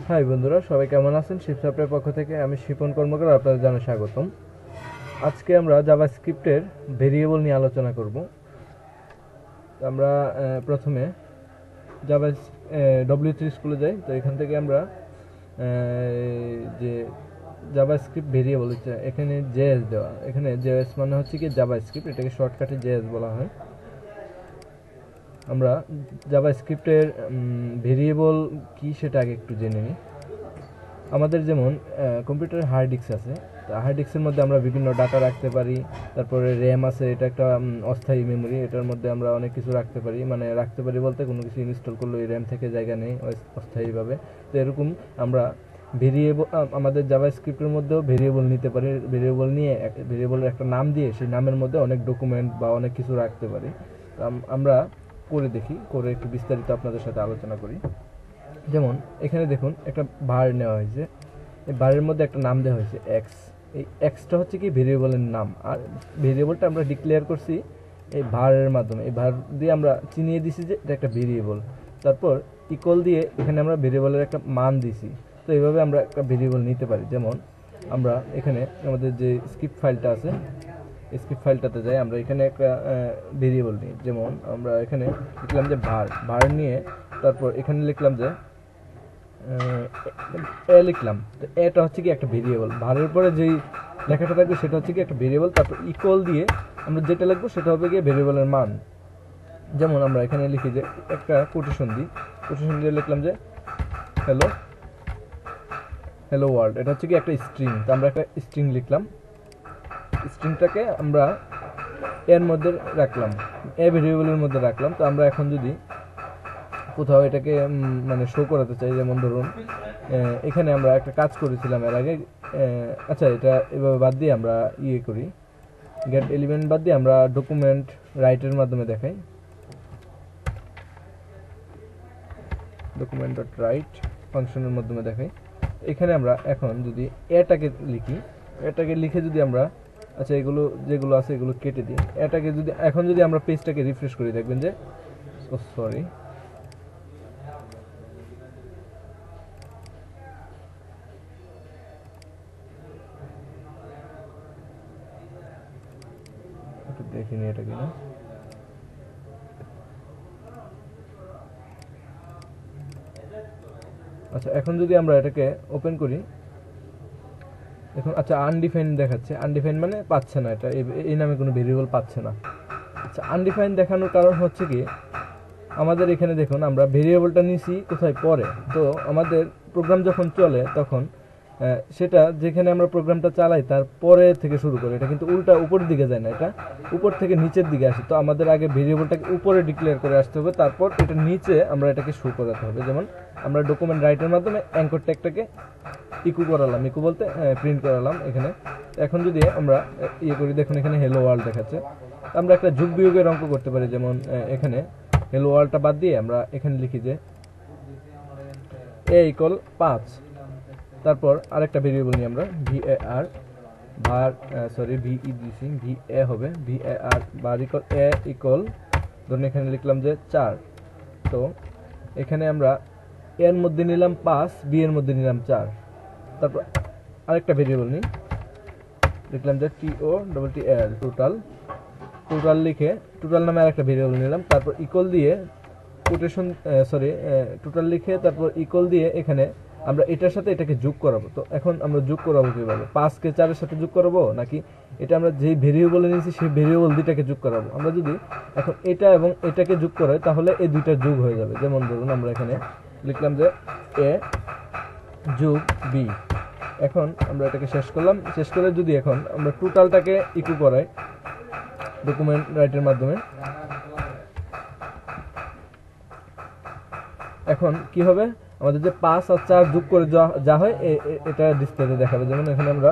High বন্ধুরা, সবাই কেমন আছেন? শিপসফটের পক্ষ থেকে আমি শিপন কর্মকার আপনাদের জানাই স্বাগতম। আজকে আমরা জাভাস্ক্রিপ্টের ভেরিয়েবল নিয়ে আলোচনা করব। আমরা প্রথমে জাভা W3 স্কুলে যাই। তো এখান থেকে আমরা যে জাভাস্ক্রিপ্ট ভেরিয়েবল হচ্ছে এখানে জেএস দেওয়া। এখানে জেএস মানে হচ্ছে কি জাভাস্ক্রিপ্ট, এটাকে শর্টকাটে জেএস বলা হয়। আমরা জাভাস্ক্রিপ্টের ভেরিয়েবল কি সেটা আগে একটু জেনে নিই। আমাদের যেমন কম্পিউটারের হার্ড ডিস্ক আছে, তো হার্ড ডিস্কের মধ্যে আমরা বিভিন্ন ডাটা রাখতে পারি। তারপরে র্যাম আছে, এটা একটা অস্থায়ী মেমোরি, এটার মধ্যে আমরা অনেক কিছু রাখতে পারি। মানে রাখতে পারি বলতে কোনো কিছু ইনস্টল করলে ওই র্যাম থেকে জায়গা নেই অস্থায়ীভাবে। তো এরকম আমরা ভেরিয়েবল আমাদের জাভাস্ক্রিপ্টের মধ্যেও ভেরিয়েবল নিতে পারি। ভেরিয়েবল নিয়ে ভেরিয়েবলের একটা নাম দিয়ে সেই নামের মধ্যে অনেক ডকুমেন্ট বা অনেক কিছু রাখতে পারি। আমরা করে দেখি, করে একটু বিস্তারিত আপনাদের সাথে আলোচনা করি। যেমন এখানে দেখুন একটা ভার নেওয়া হয়েছে, এই ভারের মধ্যে একটা নাম দেওয়া হয়েছে এক্স। এই এক্সটা হচ্ছে কি ভেরিয়েবলের নাম, আর ভেরিয়েবলটা আমরা ডিক্লেয়ার করছি এই ভারের মাধ্যমে। এই ভার দিয়ে আমরা চিনিয়ে দিছি যে এটা একটা ভেরিয়েবল। তারপর ইকুয়াল দিয়ে এখানে আমরা ভেরিয়েবলের একটা মান দিছি। তো এইভাবে আমরা একটা ভেরিয়েবল নিতে পারি। যেমন আমরা এখানে আমাদের যে স্ক্রিপ্ট ফাইলটা আছে, স্ক্রিপ্ট ফাইলটাতে যাই, আমরা এখানে একটা ভেরিয়েবল নিই। যেমন আমরা এখানে লিখলাম যে ভার নিয়ে, তারপর এখানে লিখলাম যে এ লিখলাম। তো এটা হচ্ছে কি একটা ভেরিয়েবল। ভারের পরে যেই লেখাটা থাকবে সেটা হচ্ছে কি একটা ভেরিয়েবল। তারপর ইকুয়াল দিয়ে আমরা যেটা লিখবো সেটা হবে গিয়ে ভেরিয়েবলের মান। যেমন আমরা এখানে লিখি যে একটা কোটেশন দিয়ে লিখলাম যে হ্যালো হ্যালো ওয়ার্ল্ড। এটা হচ্ছে কি একটা স্ট্রিং। তো আমরা একটা স্ট্রিং লিখলাম, স্ট্রিংটাকে আমরা এর মধ্যে রাখলাম, এ ভেরিয়েবলের মধ্যে রাখলাম। তো আমরা এখন যদি কোথাও এটাকে মানে শো করাতে চাই, যেমন ধরুন এখানে আমরা একটা কাজ করেছিলাম এর আগে। আচ্ছা, এটা এভাবে বাদ দিয়ে আমরা করি, গেট এলিমেন্ট বাদ দিয়ে আমরা ডকুমেন্ট রাইটের মাধ্যমে দেখাই, ডকুমেন্ট ডট রাইট ফাংশনের মাধ্যমে দেখাই। এখানে আমরা এখন যদি এটাকে লিখে যদি আমরা, আচ্ছা এগুলো যেগুলো আছে এগুলো কেটে দিই, এটাকে যদি এখন যদি আমরা পেজটাকে রিফ্রেশ করি, দেখবেন যে সরি দেখিনি এটা কিনা। আচ্ছা, এখন যদি আমরা এটাকে ওপেন করি, দেখুন আচ্ছা আনডিফাইন দেখাচ্ছে। আনডিফাইন মানে পাচ্ছে না, এটা এই নামে কোনো ভেরিয়েবল পাচ্ছে না। আচ্ছা, আনডিফাইন দেখানোর কারণ হচ্ছে কি, আমাদের এখানে দেখুন আমরা ভেরিয়েবলটা নিছি কোথায় পরে। তো আমাদের প্রোগ্রাম যখন চলে তখন সেটা যেখানে আমরা প্রোগ্রামটা চালাই তার পরে থেকে শুরু করে, এটা কিন্তু উল্টা উপরের দিকে যায় না, এটা উপর থেকে নিচের দিকে আসে। তো আমাদের আগে ভেরিয়েবলটাকে উপরে ডিক্লেয়ার করে আসতে হবে, তারপর এটা নিচে আমরা এটাকে শো করাতে হবে। যেমন আমরা ডকুমেন্ট রাইটের মাধ্যমে অ্যাঙ্কর ট্যাগটাকে ইকু করালাম, ইকু বলতে প্রিন্ট করালাম এখানে। এখন যদি আমরা করি, দেখুন এখানে হ্যালো ওয়ার্ল্ড দেখাচ্ছে। আমরা একটা যোগ বিয়োগের অঙ্ক করতে পারি। যেমন এখানে হ্যালো ওয়ার্ল্ডটা বাদ দিয়ে আমরা এখানে লিখি যে এ ইকুয়াল 5। তারপর আরেকটা ভেরিয়েবল নিই আমরা, VAR ভার VE দিছি, VA হবে VAR বার ইকুয়াল এ ইকুয়াল, ধরুন এখানে লিখলাম যে 4। তো এখানে আমরা এর মধ্যে নিলাম 5, বি এর মধ্যে নিলাম 4। তারপর আরেকটা ভেরিয়েবল নিই, লিখলাম যে TOTTL টোটাল লিখে টোটাল নামে আরেকটা ভেরিয়েবল নিলাম। তারপর ইকুয়াল দিয়ে কোটেশন টোটাল লিখে তারপর ইকুয়াল দিয়ে এখানে আমরা এটার সাথে এটাকে যোগ করাবো। তো এখন আমরা যোগ করাবো কিভাবে? 5কে 4-এর সাথে যোগ করাবো, নাকি এটা আমরা যেই ভেরিয়েবলে নিয়েছি সেই ভেরিয়েবল দুইটাকে যোগ করাবো? আমরা যদি এখন এটা এবং এটাকে যোগ করাই তাহলে এই দুইটা যোগ হয়ে যাবে। যেমন ধরুন আমরা এখানে লিখলাম যে এ যোগ বি। এখন আমরা এটাকে শেষ করলাম, শেষ করে যদি এখন আমরা টোটালটাকে ইকু করাই ডকুমেন্ট রাইটের মাধ্যমে, এখন কি হবে, আমাদের যে 5 আর 4 যোগ করে যা হয় এটা ডিসপ্লেতে দেখাবে। যেমন এখানে আমরা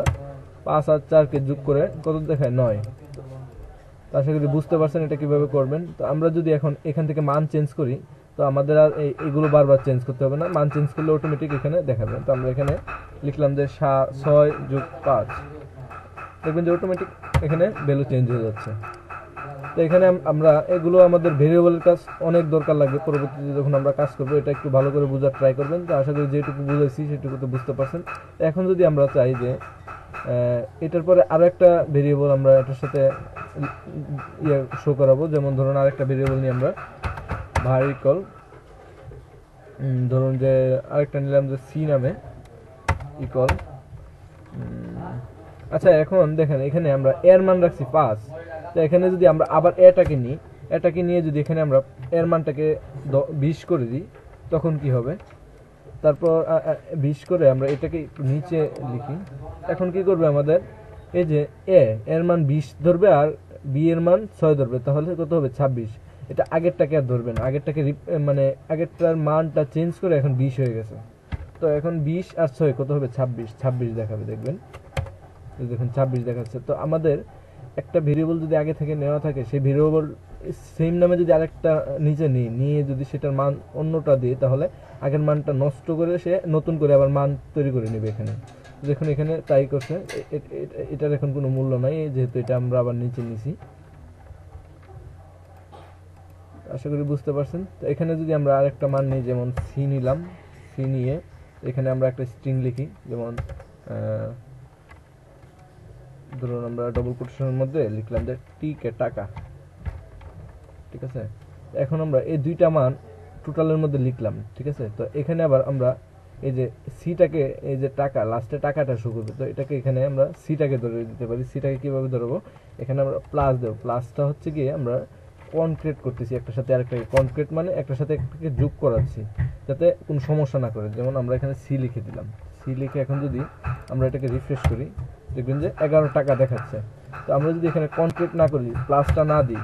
5 আর 4কে যোগ করে কত দেখায়, 9। তো আশা করি বুঝতে পারছেন এটা কিভাবে করবেন। তো আমরা যদি এখন এখান থেকে মান চেঞ্জ করি, তো আমাদের আর এইগুলো বারবার চেঞ্জ করতে হবে না, মান চেঞ্জ করলে অটোমেটিক এখানে দেখাবে। তো আমরা এখানে লিখলাম যে 6 যোগ 5, দেখবেন যে অটোমেটিক এখানে ভ্যালু চেঞ্জ হয়ে যাচ্ছে। তো এখানে আমরা এগুলো আমাদের ভেরিয়েবলের কাজ অনেক দরকার লাগবে পরবর্তীতে যখন আমরা কাজ করবো। এটা একটু ভালো করে বোঝার ট্রাই করবেন। তো আশা করি যেটুকু বুঝাইছি সেটুকু তো বুঝতে পারছেন। এখন যদি আমরা চাই যে এটার পরে আরো একটা ভেরিয়েবল আমরা এটার সাথে শো করাবো, যেমন ধরুন আরেকটা ভেরিয়েবল নিয়ে আমরা var ইকুয়াল ধরুন যে আরেকটা নিলাম যে সি নামে ইকুয়াল আচ্ছা এখন দেখেন এখানে আমরা এর মান রাখছি 5। তো এখানে যদি আমরা আবার এটাকে নিয়ে যদি এখানে আমরা এর মানটাকে 20 করে দিই তখন কি হবে, তারপর 20 করে আমরা এটাকে একটু নিচে লিখি। এখন কি করবে আমাদের এই যে এর মান 20 ধরবে আর বি এর মান 6 ধরবে, তাহলে কত হবে 26। এটা আগেরটাকে আর ধরবে না, আগেরটাকে মানে আগেরটার মানটা চেঞ্জ করে এখন 20 হয়ে গেছে। তো এখন 20 আর 6 কত হবে 26 দেখাবে, দেখবেন দেখুন 26 দেখাচ্ছে। তো আমাদের একটা ভেরিয়েবল যদি আগে থেকে নেওয়া থাকে, সেই ভেরিয়েবল সেম নামে যদি আরেকটা নিচে নিয়ে যদি সেটার মান অন্যটা দিই, তাহলে আগের মানটা নষ্ট করে সে নতুন করে আবার মান তৈরি করে নেবে। এখানে দেখুন এখানে তাই করছে, এটার এখন কোনো মূল্য নাই যেহেতু এটা আমরা আবার নিচে নিছি। আশা করি বুঝতে পারছেন। তো এখানে যদি আমরা আরেকটা মান নিই, যেমন সি নিলাম, সি নিয়ে এখানে আমরা একটা স্ট্রিং লিখি, যেমন ধরুন আমরা ডবল কোটেশনের মধ্যে লিখলাম যে টিকে টাকা, ঠিক আছে। এখন আমরা এই দুইটা মান টোটালের মধ্যে লিখলাম, ঠিক আছে। তো এখানে আবার আমরা এই যে সিটাকে, এই যে টাকা লাস্টে টাকাটা শো করবে, তো এটাকে এখানে আমরা সিটাকে ধরে দিতে পারি। সিটাকে কিভাবে ধরবো, এখানে আমরা প্লাস দেবো। প্লাসটা হচ্ছে কি আমরা কনক্রিট করতেছি একটার সাথে আরেকটাকে, কনক্রিট মানে একটার সাথে একটাকে যোগ করাচ্ছি যাতে কোনো সমস্যা না করে। যেমন আমরা এখানে সি লিখে দিলাম, সি লিখে এখন যদি আমরা এটাকে রিফ্রেশ করি দেখবেন যে 11 টাকা দেখাচ্ছে। তো আমরা যদি এখানে কনক্রিট না করি, প্লাসটা না দিই,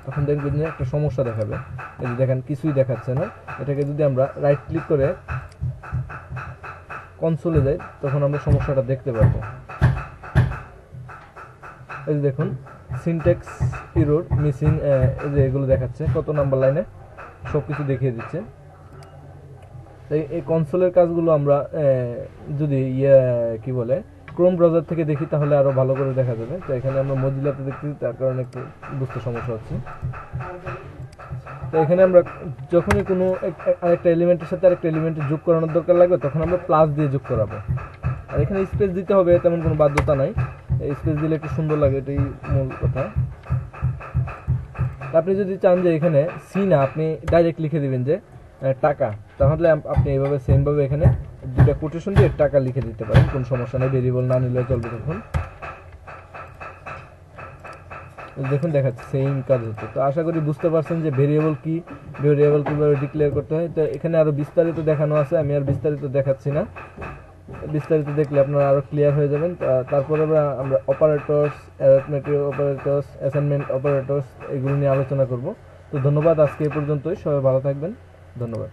তখন দেখবেন যে একটা সমস্যা দেখাবে। এই যে দেখেন কিছুই দেখাচ্ছে না। এটাকে যদি আমরা রাইট ক্লিক করে কনসোলে যাই, তখন আমরা সমস্যাটা দেখতে পারবো। এই যে দেখুন সিনট্যাক্স এরর মিসিং, এই যে এগুলো দেখাচ্ছে কত নাম্বার লাইনে, সব কিছু দেখিয়ে দিচ্ছে। এই কনসোলের কাজগুলো আমরা যদি কি বলে ক্রোম ব্রাউজার থেকে দেখি তাহলে আরো ভালো করে দেখা যাবে। তো এখানে আমরা মজিলাতে দেখতেছি, তার কারণে একটু বুঝতে সমস্যা হচ্ছে। তো এখানে আমরা যখনই কোনো আরেকটা এলিমেন্টের সাথে আরেকটা এলিমেন্ট যোগ করানোর দরকার লাগবে, তখন আমরা প্লাস দিয়ে যোগ করাবো। আর এখানে স্পেস দিতে হবে তেমন কোনো বাধ্যতা নাই, স্পেস দিলে একটু সুন্দর লাগে, এটাই মূল কথা। আপনি যদি চান যে এখানে সি না, আপনি ডাইরেক্ট লিখে দিবেন যে টাকা, তাহলে আপনি এইভাবে সেমভাবে এখানে দুটা কোটেশন দিয়ে টাকা লিখে দিতে পারেন, কোনো সমস্যা নেই, ভেরিয়েবল না নিলে চলবে। তখন দেখুন দেখাচ্ছে সেম কাজ হচ্ছে। তো আশা করি বুঝতে পারছেন যে ভেরিয়েবল কি, ভেরিয়েবল কিভাবে ডিক্লেয়ার করতে হয়। তো এখানে আরো বিস্তারিত দেখানো আছে, আমি আর বিস্তারিত দেখাচ্ছি না, বিস্তারিত দেখলে আপনারা আরো ক্লিয়ার হয়ে যাবেন। তারপরে আমরা operators, arithmetic operators, assignment operators এগুলো নিয়ে আলোচনা করব। তো ধন্যবাদ, আজকে এই পর্যন্তই। সবাই ভালো থাকবেন, ধন্যবাদ।